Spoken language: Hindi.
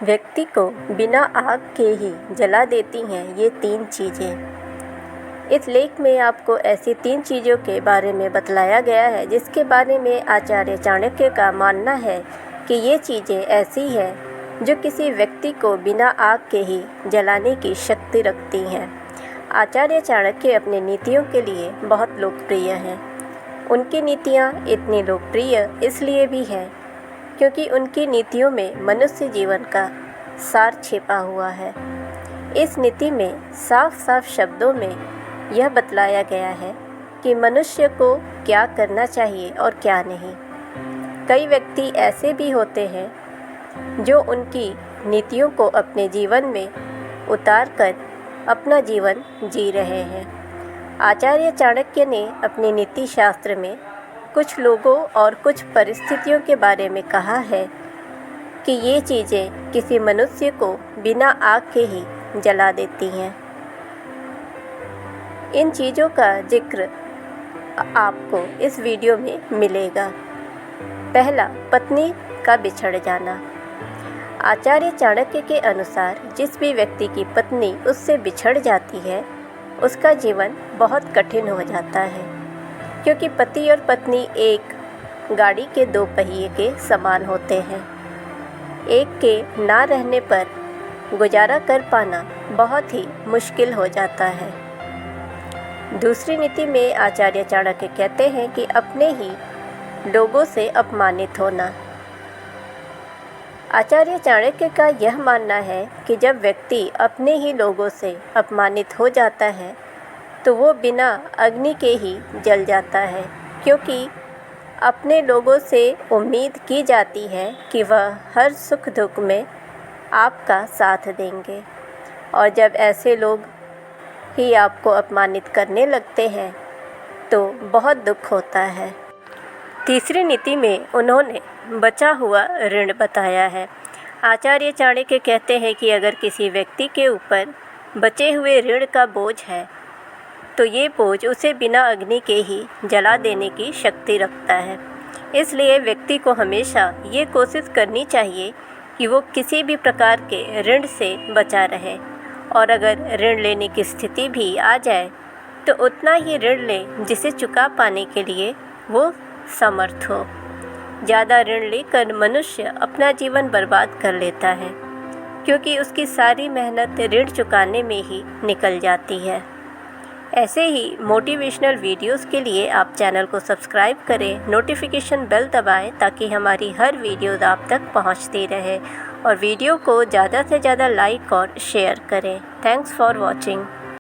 व्यक्ति को बिना आग के ही जला देती हैं ये 3 चीज़ें। इस लेख में आपको ऐसी 3 चीज़ों के बारे में बतलाया गया है जिसके बारे में आचार्य चाणक्य का मानना है कि ये चीज़ें ऐसी हैं जो किसी व्यक्ति को बिना आग के ही जलाने की शक्ति रखती हैं। आचार्य चाणक्य अपनी नीतियों के लिए बहुत लोकप्रिय हैं। उनकी नीतियाँ इतनी लोकप्रिय इसलिए भी हैं क्योंकि उनकी नीतियों में मनुष्य जीवन का सार छिपा हुआ है। इस नीति में साफ साफ शब्दों में यह बतलाया गया है कि मनुष्य को क्या करना चाहिए और क्या नहीं। कई व्यक्ति ऐसे भी होते हैं जो उनकी नीतियों को अपने जीवन में उतार कर अपना जीवन जी रहे हैं। आचार्य चाणक्य ने अपने नीति शास्त्र में कुछ लोगों और कुछ परिस्थितियों के बारे में कहा है कि ये चीज़ें किसी मनुष्य को बिना आग के ही जला देती हैं। इन चीज़ों का जिक्र आपको इस वीडियो में मिलेगा। पहला, पत्नी का बिछड़ जाना। आचार्य चाणक्य के अनुसार जिस भी व्यक्ति की पत्नी उससे बिछड़ जाती है उसका जीवन बहुत कठिन हो जाता है, क्योंकि पति और पत्नी एक गाड़ी के 2 पहिए के समान होते हैं। एक के ना रहने पर गुजारा कर पाना बहुत ही मुश्किल हो जाता है। दूसरी नीति में आचार्य चाणक्य कहते हैं कि अपने ही लोगों से अपमानित होना। आचार्य चाणक्य का यह मानना है कि जब व्यक्ति अपने ही लोगों से अपमानित हो जाता है तो वो बिना अग्नि के ही जल जाता है, क्योंकि अपने लोगों से उम्मीद की जाती है कि वह हर सुख दुख में आपका साथ देंगे, और जब ऐसे लोग ही आपको अपमानित करने लगते हैं तो बहुत दुख होता है। तीसरी नीति में उन्होंने बचा हुआ ऋण बताया है। आचार्य चाणक्य कहते हैं कि अगर किसी व्यक्ति के ऊपर बचे हुए ऋण का बोझ है तो ये बोझ उसे बिना अग्नि के ही जला देने की शक्ति रखता है। इसलिए व्यक्ति को हमेशा ये कोशिश करनी चाहिए कि वो किसी भी प्रकार के ऋण से बचा रहे, और अगर ऋण लेने की स्थिति भी आ जाए तो उतना ही ऋण ले जिसे चुका पाने के लिए वो समर्थ हो। ज़्यादा ऋण लेकर मनुष्य अपना जीवन बर्बाद कर लेता है, क्योंकि उसकी सारी मेहनत ऋण चुकाने में ही निकल जाती है। ऐसे ही मोटिवेशनल वीडियोस के लिए आप चैनल को सब्सक्राइब करें, नोटिफिकेशन बेल दबाएं ताकि हमारी हर वीडियो आप तक पहुंचती रहे, और वीडियो को ज़्यादा से ज़्यादा लाइक और शेयर करें। Thanks for watching.